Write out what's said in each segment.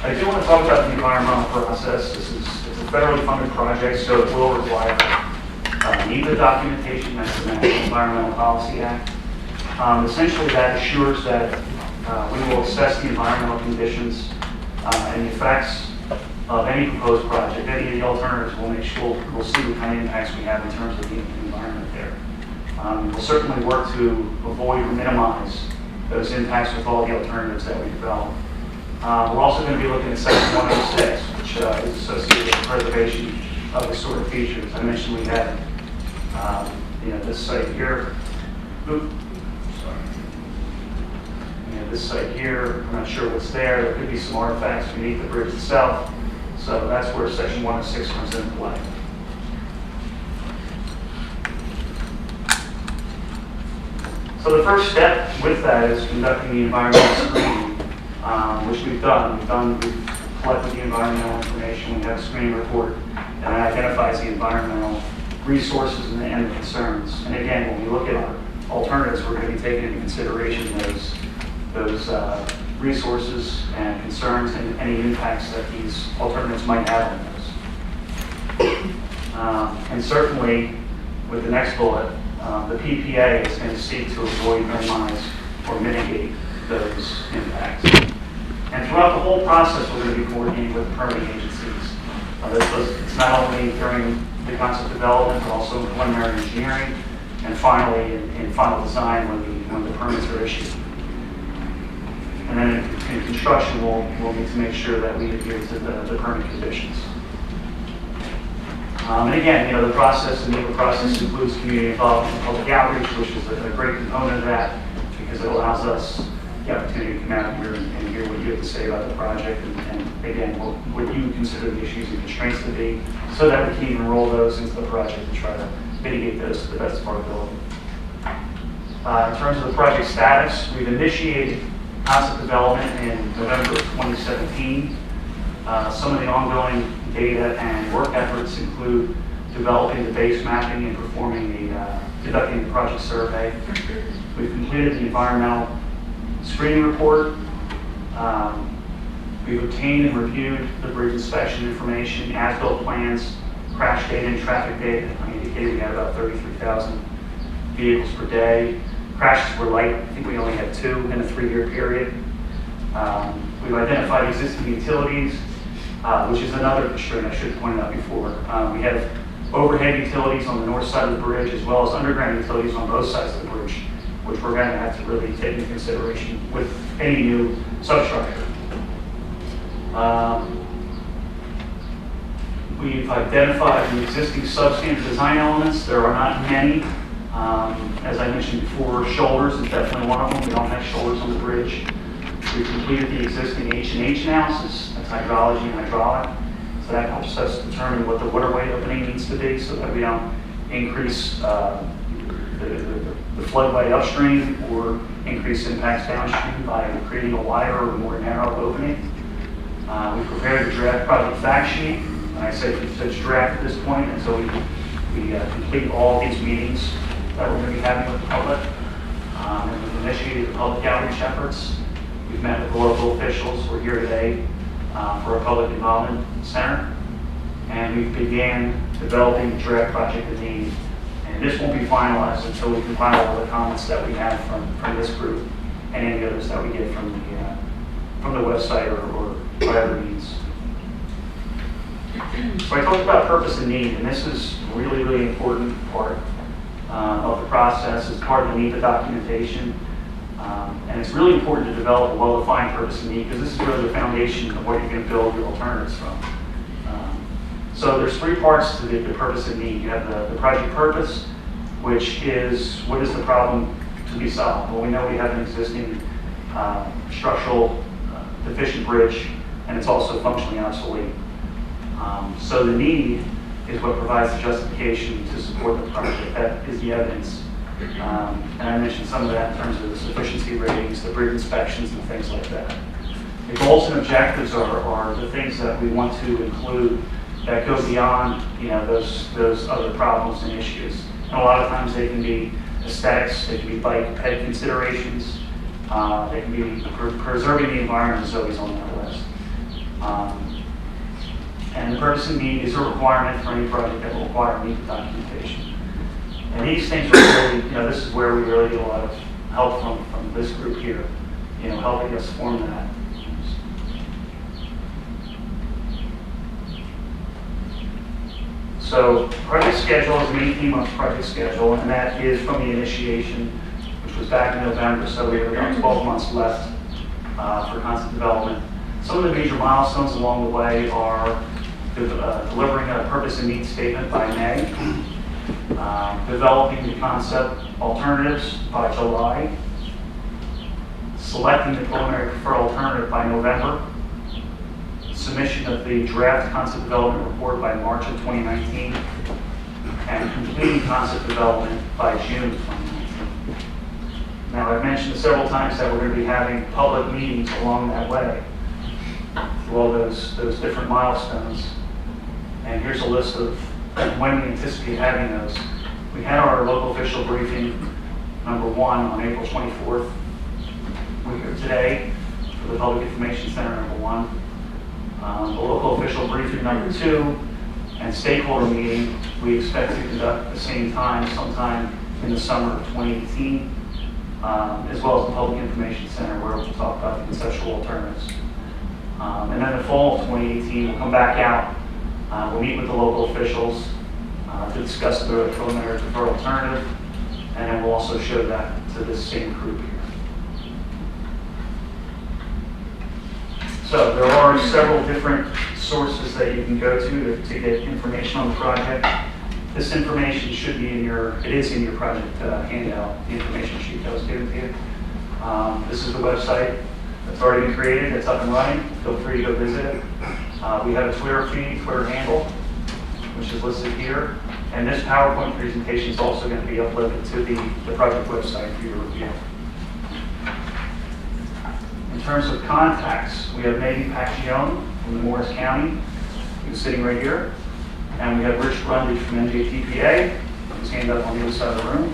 I do want to talk about the environmental process. It's a federally funded project, so it will require NEPA documentation. That's the National Environmental Policy Act. Essentially, that assures that we will assess the environmental conditions and the effects of any proposed project. Any of the alternatives, we'll see what kind of impacts we have in terms of the environment there. We'll certainly work to avoid or minimize those impacts with all the alternatives that we develop. We're also going to be looking at section 106, which is associated with the preservation of historic features. I mentioned we had, this site here. This site here, I'm not sure what's there. There could be some artifacts beneath the bridge itself. So that's where section 106 comes into play. So the first step with that is conducting the environmental screening, which we've done. We've collected the environmental information. We have a screening report that identifies the environmental resources and the concerns. And again, when we look at our alternatives, we're going to be taking into consideration those resources and concerns and any impacts that these alternatives might have on those. And certainly, with the next bullet, the PPA is going to seek to avoid, minimize, or mitigate those impacts. And throughout the whole process, we're going to be coordinating with the permitting agencies. It's not only during the concept development, but also in preliminary engineering, and finally in final design when the permits are issued. And then in construction, we'll need to make sure that we adhere to the permit conditions. And again, the process, the NEPA process includes community involvement and public outreach, which is a great component of that because it allows us the opportunity to come out here and hear what you have to say about the project and again, what you consider the issues and constraints to be so that we can even roll those into the project and try to mitigate those to the best of our ability. In terms of the project status, we've initiated concept development in November of 2017. Some of the ongoing data and work efforts include developing the base mapping and conducting the project survey. We've completed the environmental screening report. We've obtained and reviewed the bridge inspection information, as-built plans, crash data and traffic data. I indicated we had about 33,000 vehicles per day. Crashes were light. I think we only had 2 in a 3-year period. We've identified existing utilities, which is another constraint I should have pointed out before. We have overhead utilities on the north side of the bridge as well as underground utilities on both sides of the bridge, which we're going to have to really take into consideration with any new substructure. We've identified the existing substandard design elements. There are not many. As I mentioned before, shoulders is definitely one of them. We don't have shoulders on the bridge. We've completed the existing H&H analysis. That's hydrology and hydraulic. So that helps us determine what the waterway opening needs to be so that we don't increase the floodway upstream or increase impacts downstream by creating a wider or more narrow opening. We prepared a draft project fact sheet. And I say it's draft at this point until we complete all of these meetings that we're going to be having with the public. And we've initiated the public outreach efforts. We've met with the local officials. We're here today for a public involvement center. And we began developing the draft project of need. And this won't be finalized until we compile all the comments that we have from this group and any others that we get from the website or by other means. So I talked about purpose and need, and this is a really, really important part of the process. It's part of the NEPA documentation. And it's really important to develop a well-defined purpose and need because this is really the foundation of what you're going to build your alternatives from. So there's 3 parts to the purpose and need. You have the project purpose, which is what is the problem to be solved? Well, we know we have an existing structural deficient bridge, and it's also functionally obsolete. So the need is what provides the justification to support the project. That is the evidence. And I mentioned some of that in terms of the sufficiency ratings, the bridge inspections, and things like that. The goals and objectives are the things that we want to include that go beyond those other problems and issues. And a lot of times they can be aesthetics, they can be bike ped considerations, they can be preserving the environment is always on that list. And the purpose and need is a requirement for any project that will require NEPA documentation. And these things are really, this is where we really get a lot of help from this group here, helping us form that. So project schedule is an 18-month project schedule, and that is from the initiation, which was back in November, so we have about 12 months left for concept development. Some of the major milestones along the way are delivering a purpose and need statement by May, developing the concept alternatives by July, selecting the preliminary preferred alternative by November, submission of the draft concept development report by March of 2019, and completing concept development by June of 2019. Now, I've mentioned several times that we're going to be having public meetings along that way through all those different milestones. And here's a list of when we anticipate having those. We had our local official briefing, number 1, on April 24th. We're here today for the Public Information Center, number 1. The local official briefing, number 2, and stakeholder meeting, we expect to conduct at the same time, sometime in the summer of 2018, as well as the Public Information Center, where we'll talk about the conceptual alternatives. And then in the fall of 2018, we'll come back out. We'll meet with the local officials to discuss the preliminary preferred alternative, and then we'll also show that to this same group here. So there are several different sources that you can go to get information on the project. This information should be it is in your project handout, the information sheet that was given to you. This is the website that's already been created, it's up and running. Feel free to go visit it. We have a Twitter feed, Twitter handle, which is listed here. And this PowerPoint presentation is also going to be uploaded to the project website for your review. In terms of contacts, we have Megan Pacione from the Morris County, who's sitting right here. And we have Rich Grundy from NJTPA, who's hand up on the other side of the room.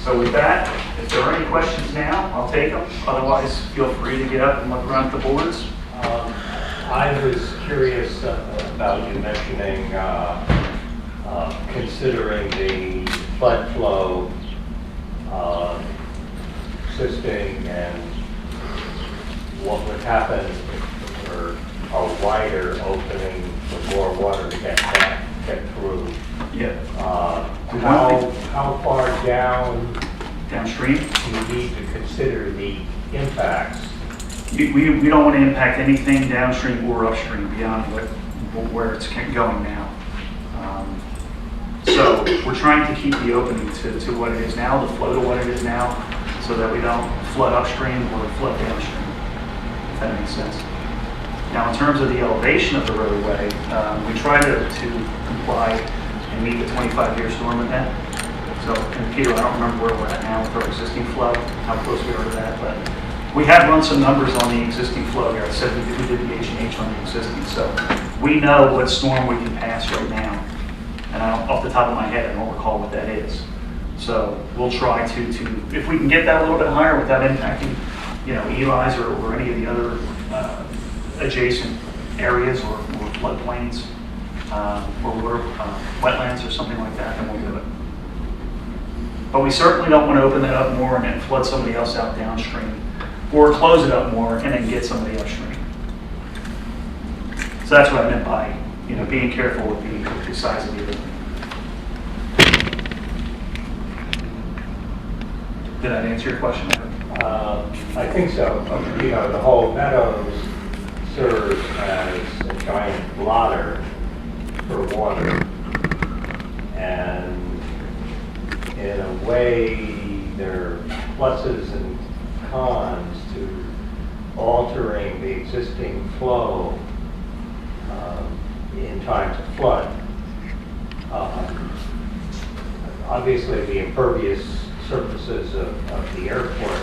So with that, if there are any questions now, I'll take them. Otherwise, feel free to get up and look around at the boards. I was curious about you mentioning considering the flood flow existing and what would happen for a wider opening for more water to get through. Yeah. How far downstream do you need to consider the impacts? We don't want to impact anything downstream or upstream beyond where it's going now. So we're trying to keep the opening to what it is now, the flow to what it is now, so that we don't flood upstream or flood downstream, if that makes sense. Now, in terms of the elevation of the roadway, we try to comply and meet the 25-year storm event. So, and Peter, I don't remember where we're at now with our existing flow, how close we are to that, but we have run some numbers on the existing flow here. I said we did the H&H on the existing, so we know what storm we can pass right now. And off the top of my head, I don't recall what that is. So we'll try to if we can get that a little bit higher without impacting, Eli's or any of the other adjacent areas or floodplains or wetlands or something like that, then we'll do it. But we certainly don't want to open that up more and then flood somebody else out downstream, or close it up more and then get somebody upstream. So that's what I meant by being careful with the size of the opening. Did that answer your question? I think so. The whole meadows serve as a giant blotter for water, and in a way there are pluses and cons to altering the existing flow in times of flood. Obviously, the impervious surfaces of the airport,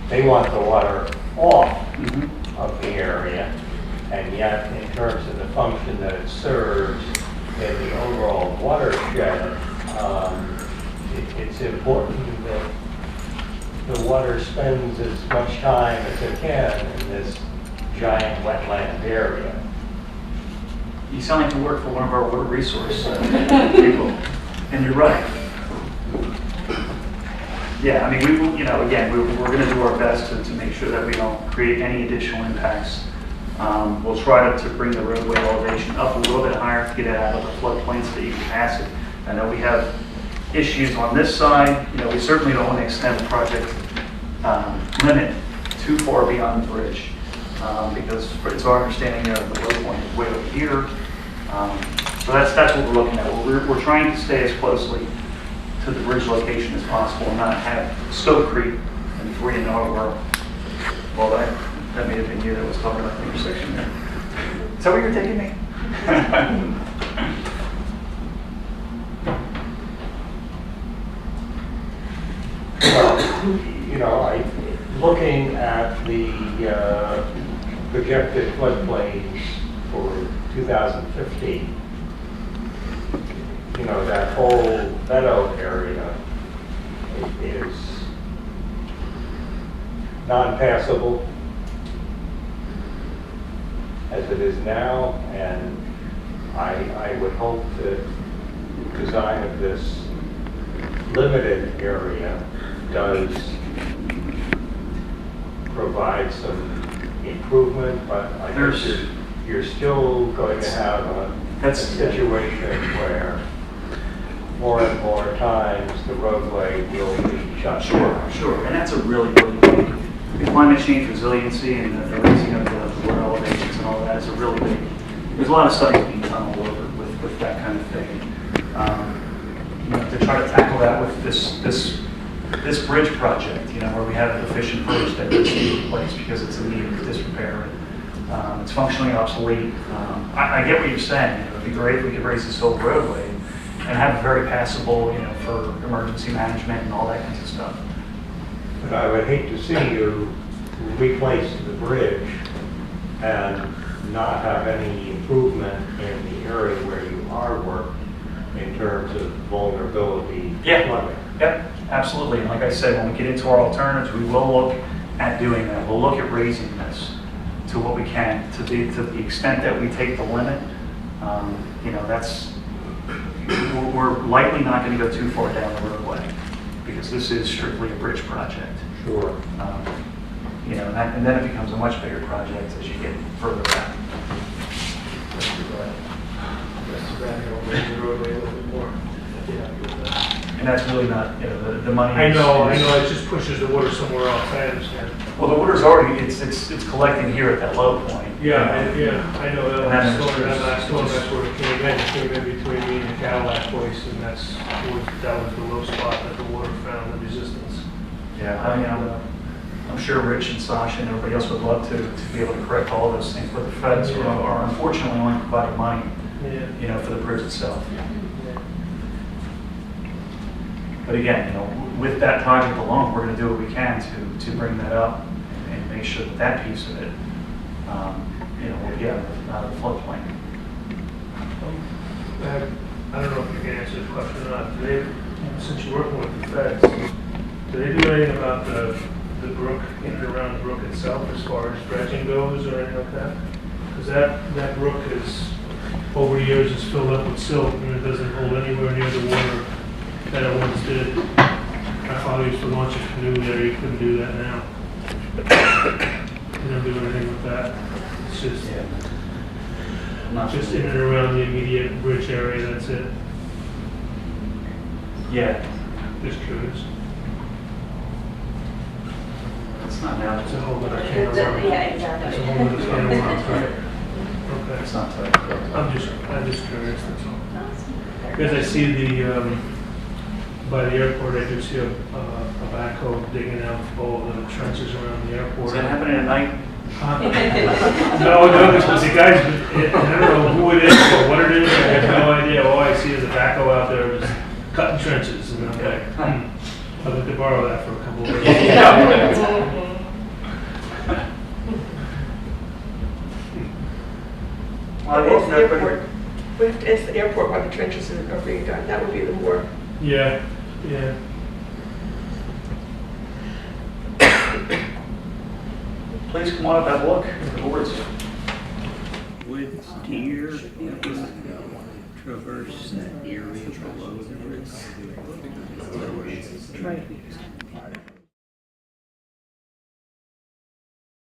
they want the water off of the area, and yet in terms of the function that it serves in the overall watershed, it's important that the water spends as much time as it can in this giant wetland area. You sound like you work for one of our water resource people, and you're right. Yeah, I mean, we will, again, we're going to do our best to make sure that we don't create any additional impacts. We'll try to bring the roadway elevation up a little bit higher to get it out of the floodplain so that you can pass it. I know we have issues on this side. We certainly don't want to extend the project limit too far beyond the bridge because it's our understanding that the low point is way over here. So that's what we're looking at. We're trying to stay as closely to the bridge location as possible and not have scope creep. And before you know it, well, that may have been you that was talking about the intersection there. Is that where you're taking me? Well, looking at the projected floodplains for 2015, that whole meadow area is non-passable as it is now, and I would hope that design of this limited area does provide some improvement, but I think you're still going to have a situation where more and more times the roadway will be shut down. Sure, and that's a really big, the climate change resiliency and the raising of the water elevations and all that is a really big, there's a lot of studies being done all over with that kind of thing. To try to tackle that with this bridge project, where we have an efficient bridge that needs to be replaced because it's in need of disrepair. It's functionally obsolete. I get what you're saying. It would be great if we could raise this whole roadway and have it very passable, for emergency management and all that kinds of stuff. But I would hate to see you replace the bridge and not have any improvement in the area where you are working in terms of vulnerability to flooding. Yep, absolutely. And like I said, when we get into our alternatives, we will look at doing that. We'll look at raising this to what we can, to the extent that we take the limit. We're likely not going to go too far down the roadway because this is strictly a bridge project. Sure. And then it becomes a much bigger project as you get further out. And that's really not, the money. I know, it just pushes the water somewhere else, I understand. Well, the water's already, it's collecting here at that low point. I know that last storm, that's where it came in between me and the Cadillac place, and that was the low spot that the water found the resistance. Yeah, I'm sure Rich and Sasha and everybody else would love to be able to correct all those things, but the feds are unfortunately only providing money, for the bridge itself. But again, with that project alone, we're going to do what we can to bring that up and make sure that piece of it, will be out of the floodplain. I don't know if you can answer this question or not. Since you're working with the feds, do they do anything about the brook, in and around the brook itself, as far as dredging goes or anything like that? Because that brook is, over the years, is filled up with silt, and it doesn't hold anywhere near the water that it once did. My father used to launch a canoe there. You couldn't do that now. You don't do anything with that. It's just, just in and around the immediate bridge area. That's it. Yeah, Just curious. it's not now. It's a whole other can of worms. Yeah, exactly. It's a whole other can of worms, right? Okay. It's not tight. I'm just curious. That's all. Because I see by the airport, I do see a backhoe digging out all the trenches around the airport. Is that happening at night? No, because the guys, I don't know who it is or what it is. I have no idea. All I see is a backhoe out there just cutting trenches. And I'm like, I'd like to borrow that for a couple of days. It's the airport where the trenches are being done. That would be the more. Yeah. please come on up, have a look at the boards. Would deer ever traverse that area below the bridge? Right.